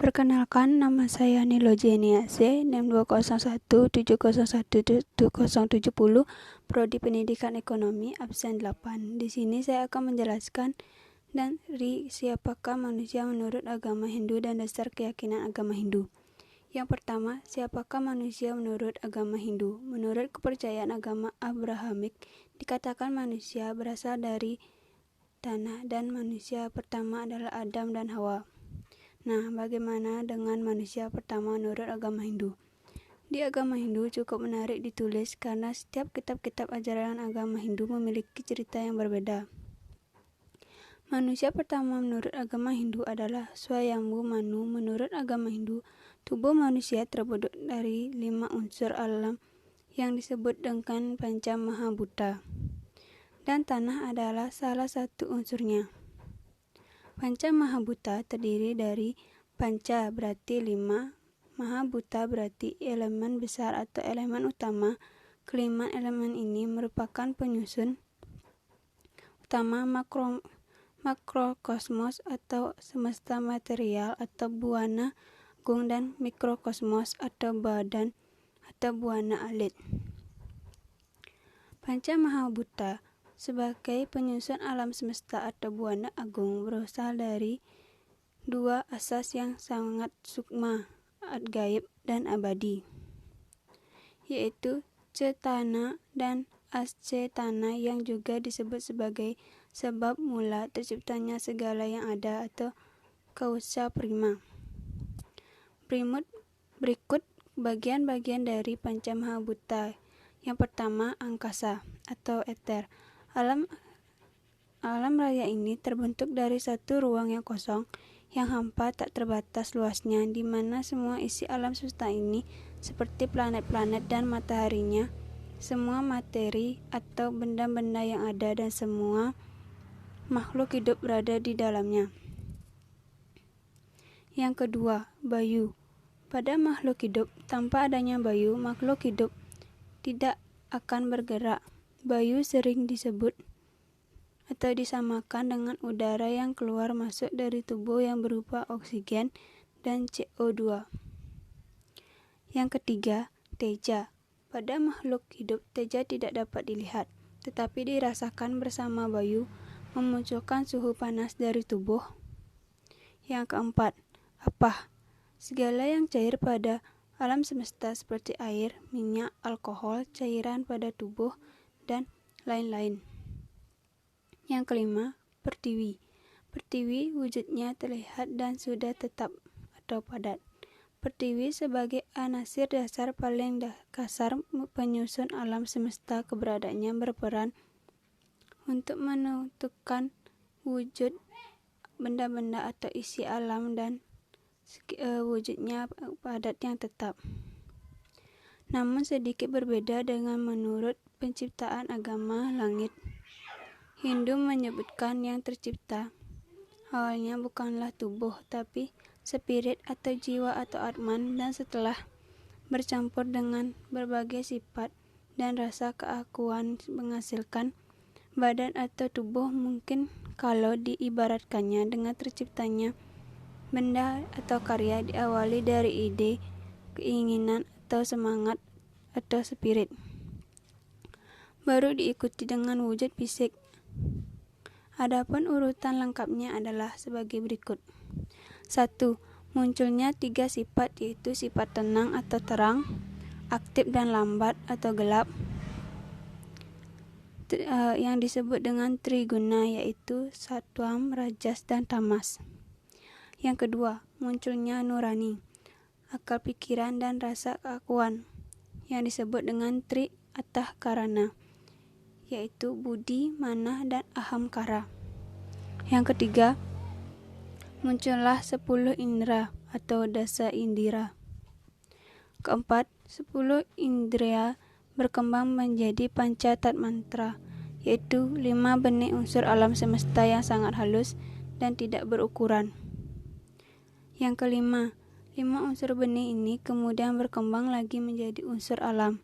Perkenalkan, nama saya Niloji Niase, NIM 20170170170, Prodi Pendidikan Ekonomi, absen 8. Di sini saya akan menjelaskan dari siapakah manusia menurut agama Hindu dan dasar keyakinan agama Hindu. Yang pertama, siapakah manusia menurut agama Hindu? Menurut kepercayaan agama Abrahamik, dikatakan manusia berasal dari tanah dan manusia pertama adalah Adam dan Hawa. Nah, bagaimana dengan manusia pertama menurut agama Hindu? Di agama Hindu cukup menarik ditulis karena setiap kitab-kitab ajaran agama Hindu memiliki cerita yang berbeda. Manusia pertama menurut agama Hindu adalah Swayambhu Manu. Menurut agama Hindu, tubuh manusia terbentuk dari 5 unsur alam yang disebut dengan Panca Mahabhuta, dan tanah adalah salah satu unsurnya. Panca Mahabhuta terdiri dari Panca berarti 5, Mahabhuta berarti elemen besar atau elemen utama. Kelima elemen ini merupakan penyusun utama makrokosmos atau semesta material atau buana agung dan mikrokosmos atau badan atau buana alit. Panca Mahabhuta sebagai penyusun alam semesta atau buana agung berasal dari 2 asas yang sangat sukma, gaib dan abadi, yaitu Cetana dan Ascetana, yang juga disebut sebagai sebab mula terciptanya segala yang ada atau causa prima. Berikut bagian-bagian dari Panca Mahabhuta. Yang pertama, angkasa atau eter. Alam raya ini terbentuk dari satu ruang yang kosong, yang hampa tak terbatas luasnya, di mana semua isi alam semesta ini, seperti planet-planet dan mataharinya, semua materi atau benda-benda yang ada dan semua makhluk hidup berada di dalamnya. Yang kedua, bayu. Pada makhluk hidup, tanpa adanya bayu, makhluk hidup tidak akan bergerak. Bayu sering disebut atau disamakan dengan udara yang keluar masuk dari tubuh yang berupa oksigen dan CO2. Yang ketiga, teja. Pada makhluk hidup, teja tidak dapat dilihat, tetapi dirasakan bersama bayu, memunculkan suhu panas dari tubuh. Yang keempat, apah. Segala yang cair pada alam semesta seperti air, minyak, alkohol, cairan pada tubuh, dan lain-lain. Yang kelima, pertiwi. Pertiwi wujudnya terlihat dan sudah tetap atau padat. Pertiwi sebagai anasir dasar paling kasar penyusun alam semesta, keberadaannya berperan untuk menentukan wujud benda-benda atau isi alam dan wujudnya padat yang tetap. Namun sedikit berbeda dengan menurut penciptaan agama langit. Hindu menyebutkan yang tercipta awalnya bukanlah tubuh, tapi spirit atau jiwa atau atman, dan setelah bercampur dengan berbagai sifat dan rasa keakuan menghasilkan badan atau tubuh. Mungkin kalau diibaratkannya dengan terciptanya benda atau karya diawali dari ide, keinginan atau semangat atau spirit, baru diikuti dengan wujud fisik. Adapun urutan lengkapnya adalah sebagai berikut. 1. Munculnya 3 sifat, yaitu sifat tenang atau terang, aktif dan lambat atau gelap, yang disebut dengan triguna, yaitu satwam, rajas, dan tamas. Yang kedua, munculnya nurani, akal pikiran dan rasa keakuan, yang disebut dengan tri atah karana, yaitu budi, manah, dan ahamkara. Yang ketiga, muncullah 10 indera atau dasa indira. Keempat, 10 indera berkembang menjadi panca tatmantra, yaitu 5 benih unsur alam semesta yang sangat halus dan tidak berukuran. Yang kelima, 5 unsur benih ini kemudian berkembang lagi menjadi unsur alam,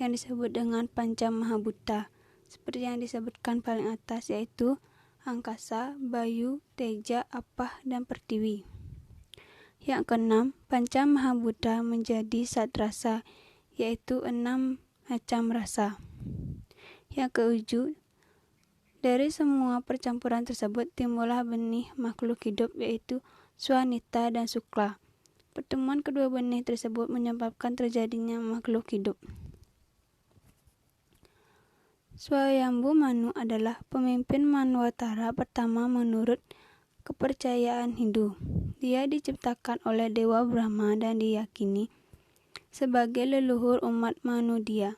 yang disebut dengan Panca Mahabhuta, seperti yang disebutkan paling atas, yaitu angkasa, bayu, teja, apah, dan pertiwi. Yang keenam, Panca Mahabhuta menjadi satrasa, yaitu 6 macam rasa. Yang ketujuh, dari semua percampuran tersebut timbullah benih makhluk hidup, yaitu Swanita dan Sukla. Pertemuan kedua benih tersebut menyebabkan terjadinya makhluk hidup. Swayambhu Manu adalah pemimpin Manwantara pertama menurut kepercayaan Hindu. Dia diciptakan oleh Dewa Brahma dan diyakini sebagai leluhur umat manusia.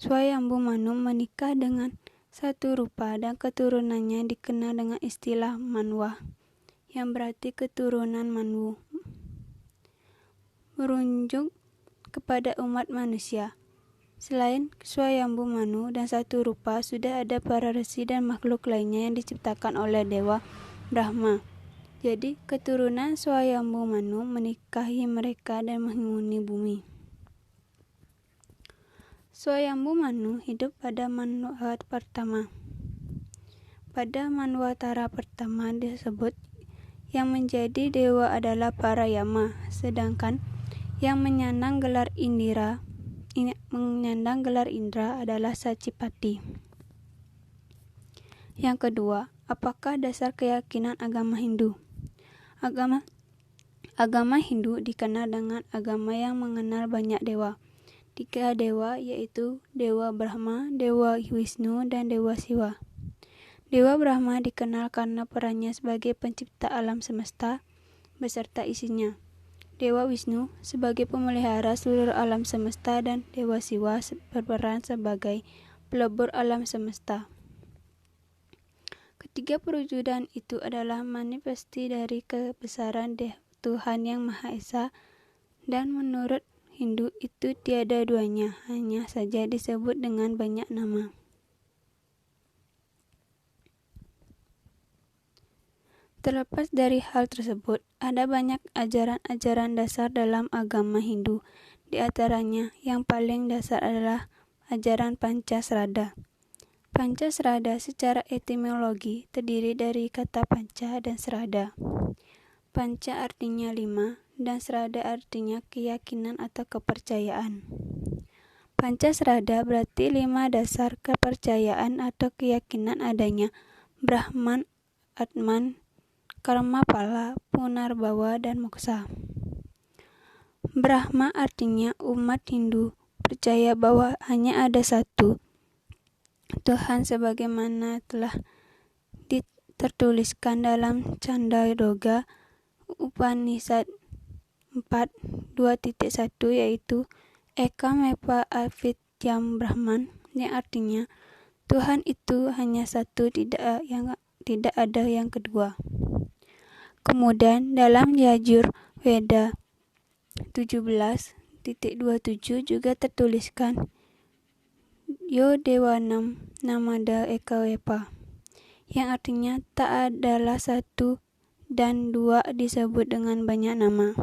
Swayambhu Manu menikah dengan satu rupa dan keturunannya dikenal dengan istilah Manwa, yang berarti keturunan Manu, merujuk kepada umat manusia. Selain Swayambhu Manu dan satu rupa, sudah ada para resi dan makhluk lainnya yang diciptakan oleh Dewa Brahma. Jadi, keturunan Swayambhu Manu menikahi mereka dan menghuni bumi. Swayambhu Manu hidup pada Manwantara pertama. Pada Manwantara pertama disebut yang menjadi dewa adalah para Yama, sedangkan yang menyandang gelar Indra adalah Sacipati. Yang kedua, apakah dasar keyakinan agama Hindu? Agama Hindu dikenal dengan agama yang mengenal banyak dewa. 3 dewa, yaitu Dewa Brahma, Dewa Wisnu, dan Dewa Siwa. Dewa Brahma dikenal karena perannya sebagai pencipta alam semesta beserta isinya. Dewa Wisnu sebagai pemelihara seluruh alam semesta, dan Dewa Siwa berperan sebagai pelebur alam semesta. Ketiga perwujudan itu adalah manifestasi dari kebesaran Tuhan Yang Maha Esa, dan menurut Hindu itu tiada duanya, hanya saja disebut dengan banyak nama. Terlepas dari hal tersebut, ada banyak ajaran-ajaran dasar dalam agama Hindu. Di antaranya, yang paling dasar adalah ajaran Pancasrada. Pancasrada secara etimologi terdiri dari kata panca dan srada. Panca artinya 5, dan srada artinya keyakinan atau kepercayaan. Pancasrada berarti 5 dasar kepercayaan atau keyakinan adanya Brahman, Atman, Karma Pala, Punarbawa, dan Moksa. Brahma artinya umat Hindu percaya bahwa hanya ada satu Tuhan sebagaimana telah tertuliskan dalam Chandogya Upanishad 4.2.1, yaitu Eka Mepa Avityam Brahman, yang artinya Tuhan itu hanya satu, tidak ada yang kedua. Kemudian dalam Yajur Veda 17.27 juga tertuliskan Yo Dewanam Namada Eka Vepa, yang artinya tak adalah satu dan dua disebut dengan banyak nama.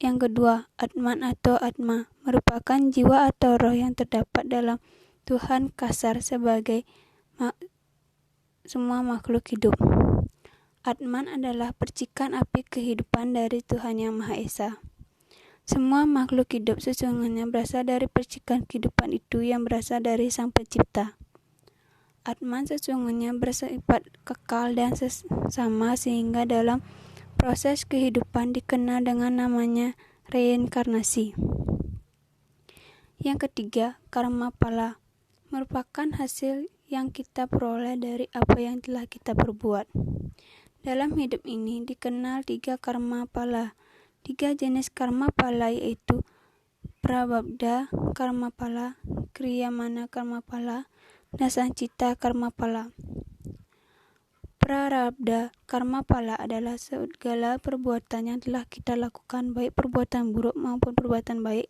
Yang kedua, Atman atau Atma merupakan jiwa atau roh yang terdapat dalam Tuhan kasar sebagai semua makhluk hidup. Atman adalah percikan api kehidupan dari Tuhan Yang Maha Esa. Semua makhluk hidup sesungguhnya berasal dari percikan kehidupan itu yang berasal dari Sang Pencipta. Atman sesungguhnya bersifat kekal dan sama, sehingga dalam proses kehidupan dikenal dengan namanya reinkarnasi. Yang ketiga, karma pala merupakan hasil yang kita peroleh dari apa yang telah kita perbuat. Dalam hidup ini dikenal 3 karma pala. 3 jenis karma pala, yaitu Prarabdha karma pala, Kriyamana karma pala, dan Sancita karma pala. Prarabdha karma pala adalah segala perbuatan yang telah kita lakukan, baik perbuatan buruk maupun perbuatan baik.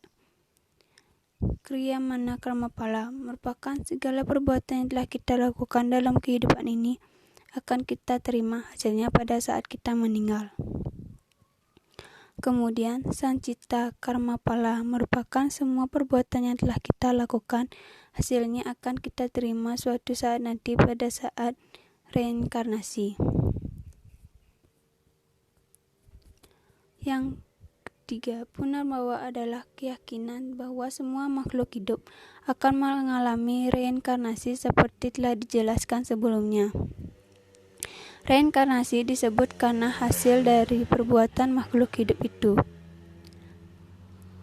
Kriyamana karma pala merupakan segala perbuatan yang telah kita lakukan dalam kehidupan ini akan kita terima hasilnya pada saat kita meninggal. Kemudian Sancita karma pala merupakan semua perbuatan yang telah kita lakukan, hasilnya akan kita terima suatu saat nanti pada saat reinkarnasi. Yang ketiga, Punarbawa adalah keyakinan bahwa semua makhluk hidup akan mengalami reinkarnasi seperti telah dijelaskan sebelumnya. Reinkarnasi disebut karena hasil dari perbuatan makhluk hidup itu,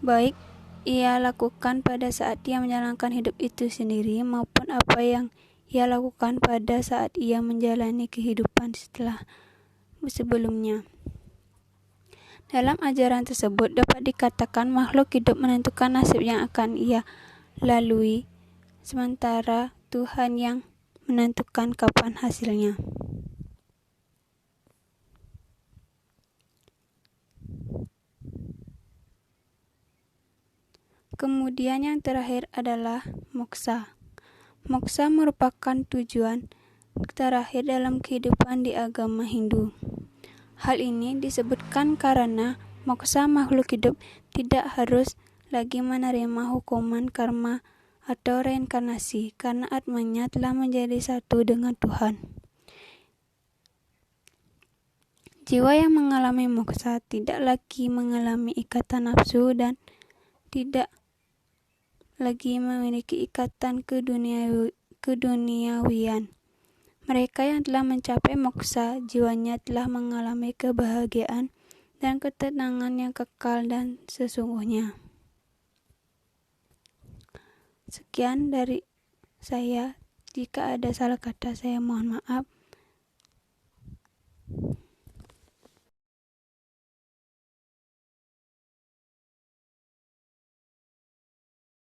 baik ia lakukan pada saat ia menjalankan hidup itu sendiri maupun apa yang ia lakukan pada saat ia menjalani kehidupan sebelumnya. Dalam ajaran tersebut dapat dikatakan makhluk hidup menentukan nasib yang akan ia lalui, sementara Tuhan yang menentukan kapan hasilnya. Kemudian yang terakhir adalah moksa. Moksa merupakan tujuan terakhir dalam kehidupan di agama Hindu. Hal ini disebutkan karena moksa makhluk hidup tidak harus lagi menerima hukuman karma atau reinkarnasi karena atmanya telah menjadi satu dengan Tuhan. Jiwa yang mengalami moksa tidak lagi mengalami ikatan nafsu dan tidak lagi memiliki ikatan keduniawian. Mereka yang telah mencapai moksa, jiwanya telah mengalami kebahagiaan dan ketenangan yang kekal dan sesungguhnya. Sekian dari saya. Jika ada salah kata, saya mohon maaf.